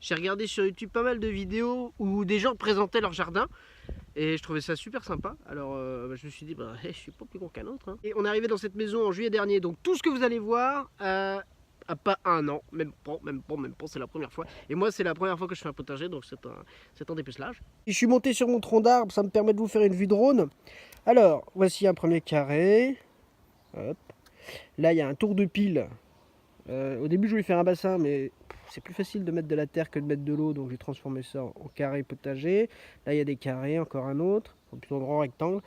J'ai regardé sur YouTube pas mal de vidéos où des gens présentaient leur jardin. Et je trouvais ça super sympa. Alors je me suis dit, je suis pas plus con qu'un autre. Hein. Et on est arrivé dans cette maison en juillet dernier. Donc tout ce que vous allez voir a pas un an. Même pas, c'est la première fois. Et moi c'est la première fois que je fais un potager. Donc c'est un dépucelage. Je suis monté sur mon tronc d'arbre. Ça me permet de vous faire une vue drone. Alors voici un premier carré. Hop. Là il y a un tour de pile. Au début je voulais faire un bassin, mais c'est plus facile de mettre de la terre que de mettre de l'eau, donc j'ai transformé ça en carré potager. Là il y a des carrés, encore un autre, plutôt en grand rectangle.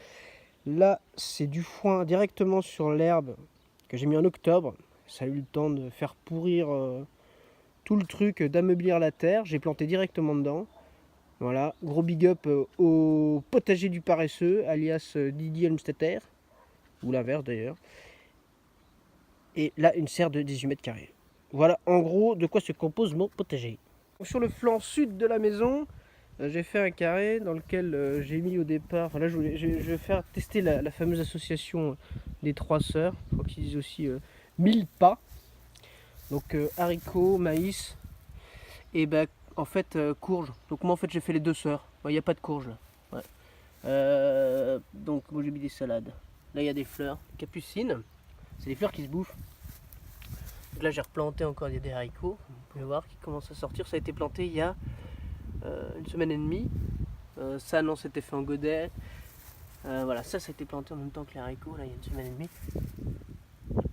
Là c'est du foin directement sur l'herbe que j'ai mis en octobre. Ça a eu le temps de faire pourrir tout le truc, d'ameublir la terre. J'ai planté directement dedans. Voilà, gros big up au potager du paresseux, alias Didier Elmstetter, ou l'inverse d'ailleurs. Et là une serre de 18 mètres carrés. Voilà en gros de quoi se compose mon potager. Sur le flanc sud de la maison, j'ai fait un carré dans lequel j'ai mis au départ, enfin là je vais faire tester la fameuse association des trois sœurs, je crois qu'ils disent aussi 1000 pas. Donc haricots, maïs et en fait courge. Donc moi en fait j'ai fait les deux sœurs, il n'y a pas de courge là. Ouais. Donc moi j'ai mis des salades. Là il y a des fleurs, capucines, c'est des fleurs qui se bouffent. Là j'ai replanté encore, il y a des haricots, vous pouvez voir qui commencent à sortir. Ça a été planté il y a une semaine et demie. Ça non, c'était fait en godet. Voilà, ça a été planté en même temps que les haricots, là il y a une semaine et demie.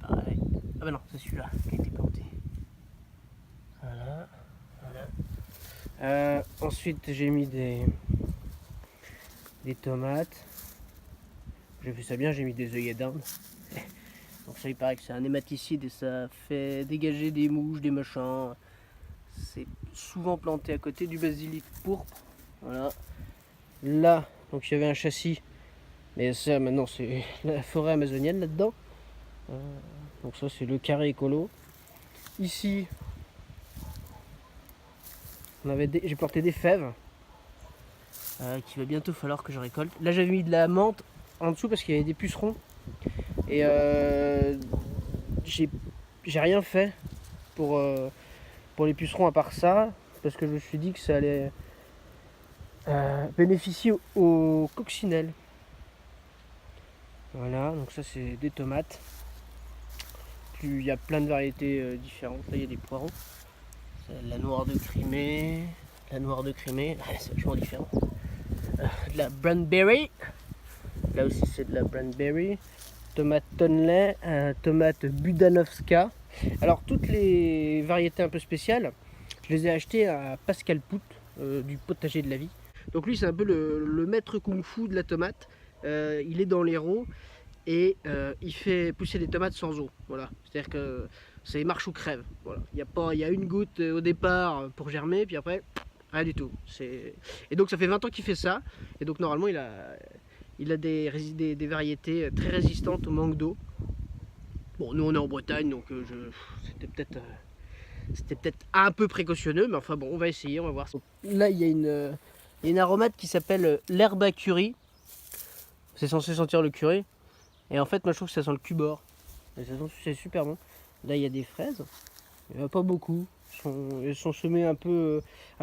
Pareil. Ah bah non, c'est celui-là qui a été planté. Voilà, voilà. Ensuite j'ai mis des tomates. J'ai fait ça bien, j'ai mis des œillets d'Inde. Donc ça il paraît que c'est un hématicide et ça fait dégager des mouches, des machins. C'est souvent planté à côté du basilic pourpre. Voilà. Là, donc il y avait un châssis. Mais ça maintenant c'est la forêt amazonienne là-dedans. Donc ça c'est le carré écolo. Ici, j'ai planté des fèves. Qu'il va bientôt falloir que je récolte. Là j'avais mis de la menthe en dessous parce qu'il y avait des pucerons. Et j'ai rien fait pour les pucerons à part ça, parce que je me suis dit que ça allait bénéficier aux coccinelles. Voilà, donc ça c'est des tomates. Puis il y a plein de variétés différentes. Là il y a des poireaux. La noire de Crimée, c'est vachement différent. De la Brandberry. Là aussi c'est de la Brandberry. Tomate Tonley, tomate Budanovska. Alors toutes les variétés un peu spéciales, je les ai achetées à Pascal Pout du potager de la vie. Donc lui c'est un peu le maître kung-fu de la tomate. Il est dans l'Hérault et il fait pousser des tomates sans eau. Voilà, c'est-à-dire que c'est marche ou crève. Voilà, il y a une goutte au départ pour germer, puis après rien du tout. Et donc ça fait 20 ans qu'il fait ça. Et donc normalement il a des variétés très résistantes au manque d'eau. Bon, nous on est en Bretagne, donc c'était peut-être un peu précautionneux, mais enfin bon, on va essayer, on va voir. Là, il y a une aromate qui s'appelle l'herbe à curry. C'est censé sentir le curry. Et en fait, moi je trouve que ça sent le cubord. C'est super bon. Là, il y a des fraises. Il n'y en a pas beaucoup. Elles sont semées un peu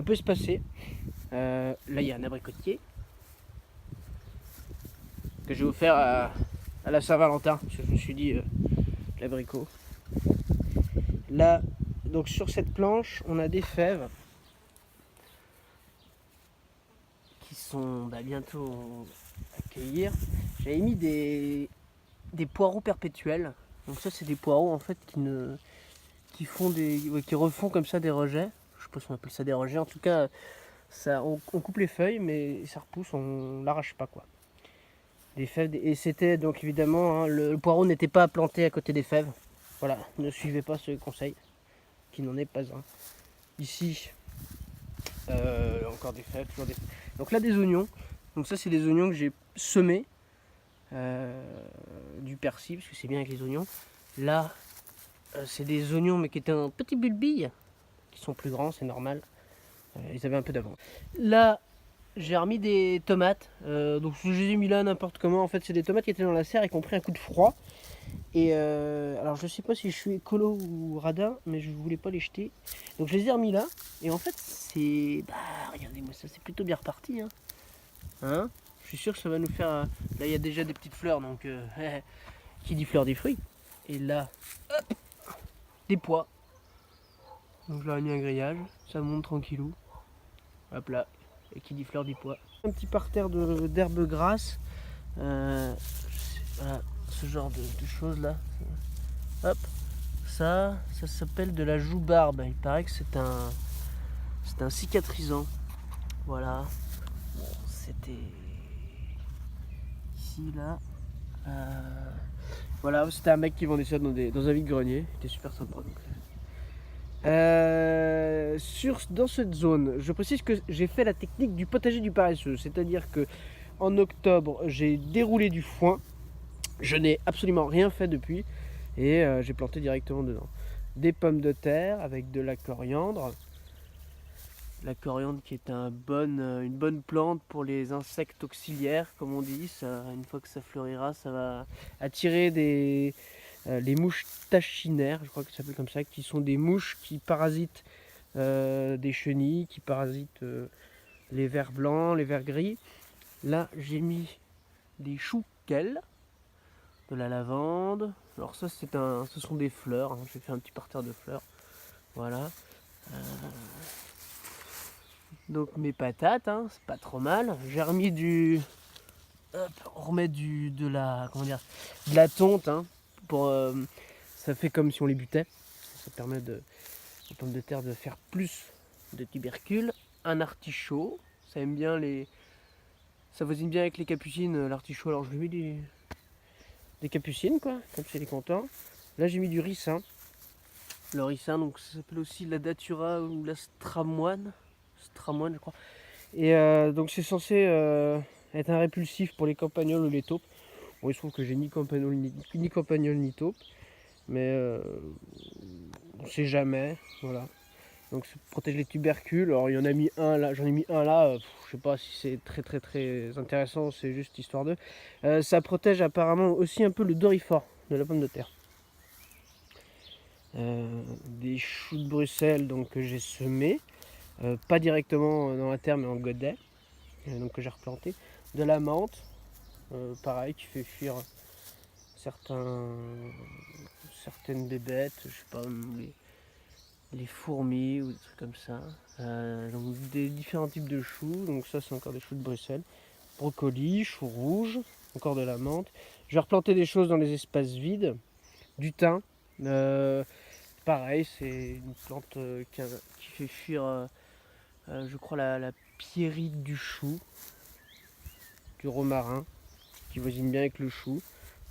espacées. Là, il y a un abricotier que j'ai offert à la Saint-Valentin, parce que je me suis dit l'abricot. Là, donc sur cette planche, on a des fèves qui sont bientôt à cueillir. J'avais mis des poireaux perpétuels. Donc ça, c'est des poireaux en fait qui refont comme ça des rejets. Je sais pas si on appelle ça des rejets. En tout cas, on coupe les feuilles, mais ça repousse, on l'arrache pas quoi. Des fèves, et c'était donc évidemment, hein, le poireau n'était pas planté à côté des fèves. Voilà, ne suivez pas ce conseil, qui n'en est pas un. Ici, encore des fèves, toujours des fèves. Donc là, des oignons. Donc ça, c'est des oignons que j'ai semés. Du persil, parce que c'est bien avec les oignons. Là, c'est des oignons, mais qui étaient en petits bulbilles, qui sont plus grands, c'est normal. Ils avaient un peu d'avance. Là, j'ai remis des tomates. Donc je les ai mis là n'importe comment. En fait, c'est des tomates qui étaient dans la serre et qui ont pris un coup de froid. Et alors je sais pas si je suis écolo ou radin, mais je voulais pas les jeter. Donc je les ai remis là. Et en fait c'est... Bah regardez-moi ça, c'est plutôt bien reparti. Hein, je suis sûr que ça va nous faire... Là il y a déjà des petites fleurs, donc qui dit fleurs dit fruits. Et là, hop, des pois. Donc je leur ai mis un grillage, ça monte tranquillou. Hop là, et qui dit fleurs dit pois. Un petit parterre d'herbes grasses. Voilà, ce genre de choses là. Hop, ça s'appelle de la joue-barbe. Il paraît que c'est un cicatrisant. Voilà. Bon, c'était ici là. Voilà, c'était un mec qui vendait ça dans un vide-grenier. C'était super sympa. Donc. Dans cette zone, je précise que j'ai fait la technique du potager du paresseux. C'est-à-dire que en octobre, j'ai déroulé du foin. Je n'ai absolument rien fait depuis. Et j'ai planté directement dedans. Des pommes de terre avec de la coriandre. La coriandre qui est une bonne plante pour les insectes auxiliaires, comme on dit. Ça, une fois que ça fleurira, ça va attirer les mouches tachinaires, je crois que ça s'appelle comme ça, qui sont des mouches qui parasitent des chenilles, qui parasitent les vers blancs, les vers gris. Là, j'ai mis des choux-quels, de la lavande. Alors ça, ce sont des fleurs. Hein. J'ai fait un petit parterre de fleurs. Voilà. Donc mes patates, hein, c'est pas trop mal. J'ai remis on remet de la tonte, hein, ça fait comme si on les butait. Ça permet aux pommes de terre de faire plus de tubercules. Un artichaut, ça voisine bien avec les capucines, l'artichaut. Alors je lui ai mis des capucines, quoi, comme c'est les content. Là j'ai mis du ricin. Le ricin, donc ça s'appelle aussi la datura ou la stramoine, je crois. Et donc c'est censé être un répulsif pour les campagnols ou les taupes. Bon, il se trouve que j'ai ni campagnol ni taupe, mais on sait jamais, voilà. Donc ça protège les tubercules. Alors il y en a mis un là, j'en ai mis un là. Je sais pas si c'est très intéressant, c'est juste histoire de. Ça protège apparemment aussi un peu le dorifort de la pomme de terre. Des choux de Bruxelles donc que j'ai semés, pas directement dans la terre mais en godet, donc que j'ai replanté. De la menthe, pareil, qui fait fuir certaines bébêtes, je sais pas, les fourmis ou des trucs comme ça. Donc des différents types de choux, donc ça c'est encore des choux de Bruxelles. Brocoli, choux rouges, encore de la menthe. Je vais replanter des choses dans les espaces vides. Du thym, pareil, c'est une plante qui fait fuir, je crois, la pierrite du chou, du romarin, qui voisine bien avec le chou.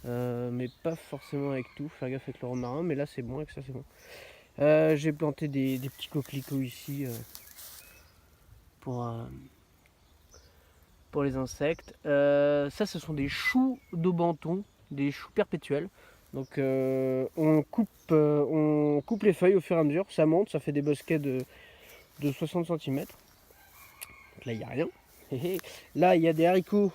Mais pas forcément avec tout, faire gaffe avec le romarin, mais là c'est bon, avec ça c'est bon. J'ai planté des petits coquelicots ici pour les insectes. Ça ce sont des choux d'Aubenton, des choux perpétuels. Donc on coupe les feuilles au fur et à mesure, ça monte, ça fait des bosquets de 60 cm. Donc là il n'y a rien. Là il y a des haricots,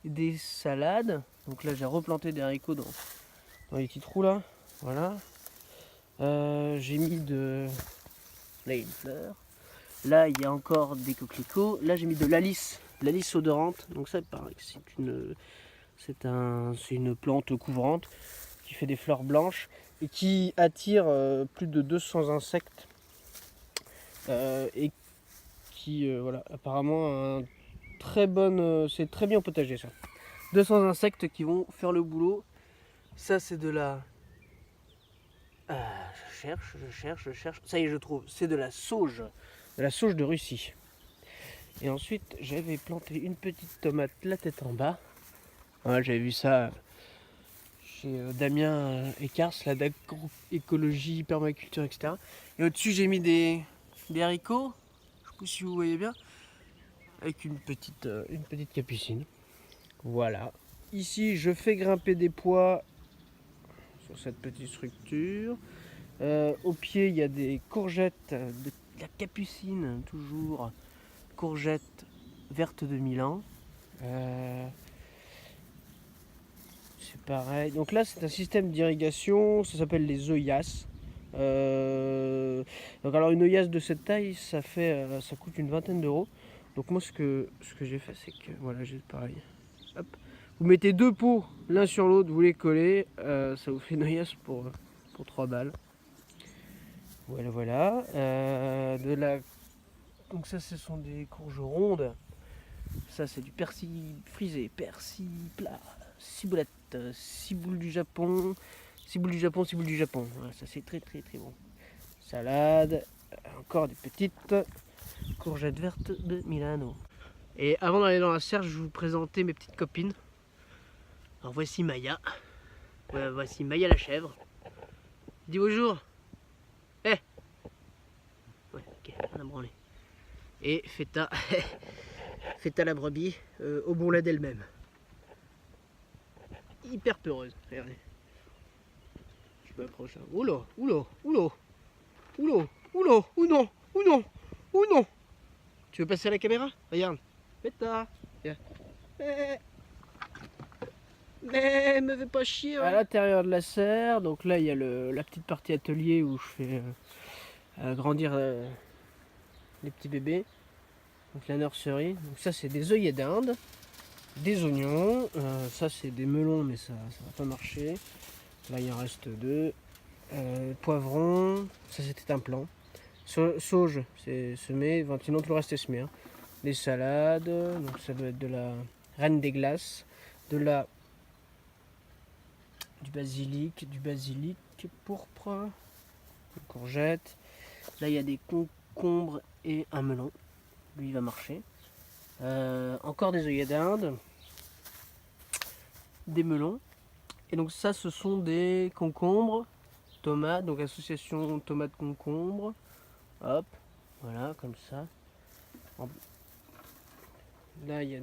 des salades. Donc là j'ai replanté des haricots dans les petits trous là. Voilà. J'ai mis là il y a une fleur. Là il y a encore des coquelicots. Là j'ai mis de l'alice odorante. Donc ça pareil, c'est une plante couvrante qui fait des fleurs blanches et qui attire plus de 200 insectes et qui voilà, apparemment c'est très bien potager ça. 200 insectes qui vont faire le boulot. Ça c'est de la... je cherche. Ça y est, je trouve. C'est de la sauge de Russie. Et ensuite, j'avais planté une petite tomate la tête en bas. Voilà, j'avais vu ça chez Damien Ekars, la d'agroécologie, permaculture, etc. Et au-dessus, j'ai mis des haricots. Je sais pas si vous voyez bien. Avec une petite capucine. Voilà. Ici, je fais grimper des pois sur cette petite structure. Au pied, il y a des courgettes de la capucine, toujours courgettes vertes de Milan. c'est pareil. Donc là, c'est un système d'irrigation, ça s'appelle les œillasses. Donc alors une œillasse de cette taille, ça coûte une vingtaine d'euros. Donc moi, ce que j'ai fait, c'est que voilà, j'ai pareil. Hop. Vous mettez deux pots l'un sur l'autre, vous les collez, ça vous fait une œillasse pour 3 balles. Voilà, voilà. Donc ça, ce sont des courges rondes. Ça, c'est du persil frisé, persil plat, ciboulette, ciboule du Japon, ciboule du Japon, ciboule du Japon. Voilà, ça, c'est très très très bon. Salade, encore des petites courgettes vertes de Milano. Et avant d'aller dans la serre, je vais vous présenter mes petites copines. Alors voici Maya. Voici Maya la chèvre. Dis bonjour. Eh. Ouais, ok, on a branlé. Et Feta. Feta la brebis, au bon lait d'elle-même. Hyper peureuse, regardez. Je m'approche. Hein. Oula, oula, oula, oula, oula, ou non, ou non, ou non. Tu veux passer à la caméra? Regarde. Feta. Viens. Mais me fais pas chier. Ouais. À l'intérieur de la serre, donc là il y a la petite partie atelier où je fais grandir les petits bébés. Donc la nurserie, donc ça c'est des œillets d'Inde, des oignons, ça c'est des melons mais ça va pas marcher. Là il en reste 2, poivrons, ça c'était un plant. Sauge c'est semé, sinon tout le reste est semé. Hein. Les salades, donc ça doit être de la reine des glaces, du basilic pourpre, des courgettes. Là il y a des concombres et un melon. Lui il va marcher. Encore des œillets d'Inde, des melons. Et donc ça ce sont des concombres, tomates, donc association tomates concombres. Hop, voilà comme ça. Là il y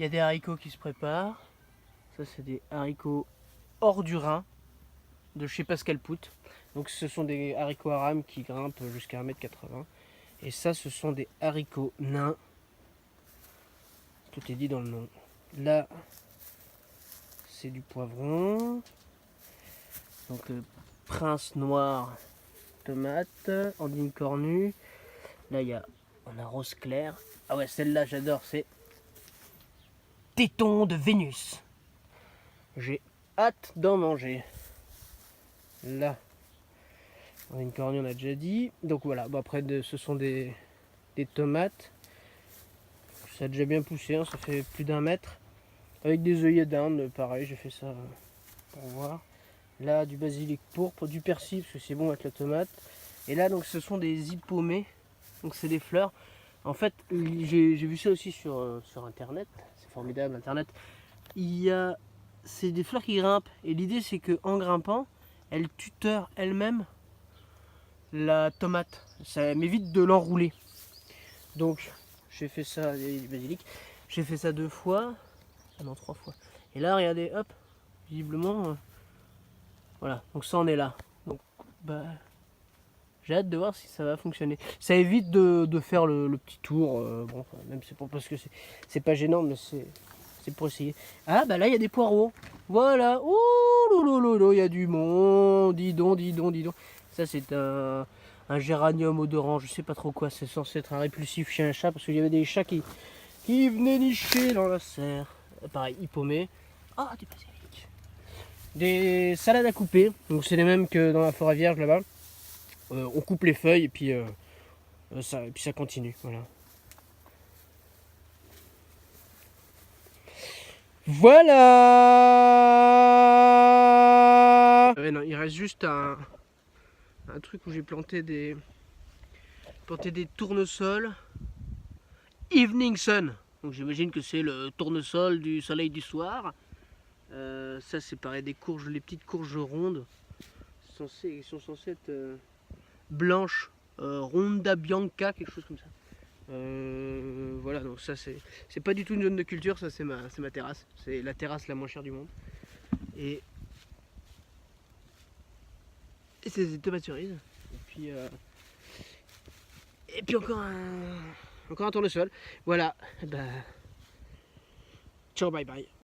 a des haricots qui se préparent. Ça c'est des haricots hors du Rhin de chez Pascal Pout. Donc ce sont des haricots arames qui grimpent jusqu'à 1,80 m. Et ça, ce sont des haricots nains. Tout est dit dans le nom. Là, c'est du poivron. Donc, prince noir, tomate, andine cornue. Là, on a rose clair. Ah ouais, celle-là, j'adore. C'est téton de Vénus. J'ai hâte d'en manger. Là, andine cornue, on a déjà dit. Donc voilà, bon, après, ce sont des tomates. Ça a déjà bien poussé, hein, ça fait plus d'1 mètre. Avec des œillets d'Inde, pareil, j'ai fait ça pour voir. Là, du basilic pourpre, du persil, parce que c'est bon avec la tomate. Et là, donc, ce sont des hippomées. Donc, c'est des fleurs. En fait, j'ai vu ça aussi sur Internet. C'est formidable, Internet. C'est des fleurs qui grimpent. Et l'idée, c'est qu'en grimpant, elles tutorent elles-mêmes la tomate. Ça m'évite de l'enrouler. Donc, j'ai fait ça, du basilic. J'ai fait ça 2 fois. Ah non, 3 fois. Et là, regardez, hop, visiblement, voilà. Donc ça, on est là. Donc, bah, j'ai hâte de voir si ça va fonctionner. Ça évite de faire le petit tour. Bon, même c'est pas parce que c'est pas gênant, mais c'est pour essayer. Ah, bah là, il y a des poireaux. Voilà. Ouh, lolo, il y a du monde. Dis donc. Ça, c'est un géranium odorant, je sais pas trop quoi, c'est censé être un répulsif chien-chat parce qu'il y avait des chats qui venaient nicher dans la serre. Pareil, hippomée. Ah, du basilic. Des salades à couper, donc c'est les mêmes que dans la forêt vierge là-bas. On coupe les feuilles et puis ça continue, voilà. Voilà. Non, il reste juste un truc où j'ai planté des tournesols Evening Sun. Donc j'imagine que c'est le tournesol du soleil du soir. Ça c'est pareil, des courges, les petites courges rondes. Ils sont censés être blanches, Ronda Bianca, quelque chose comme ça. Voilà, donc ça c'est pas du tout une zone de culture, ça c'est ma terrasse. C'est la terrasse la moins chère du monde. Et c'est des tomates cerises. Et puis encore un tournesol. Voilà. Bah, ciao, bye bye.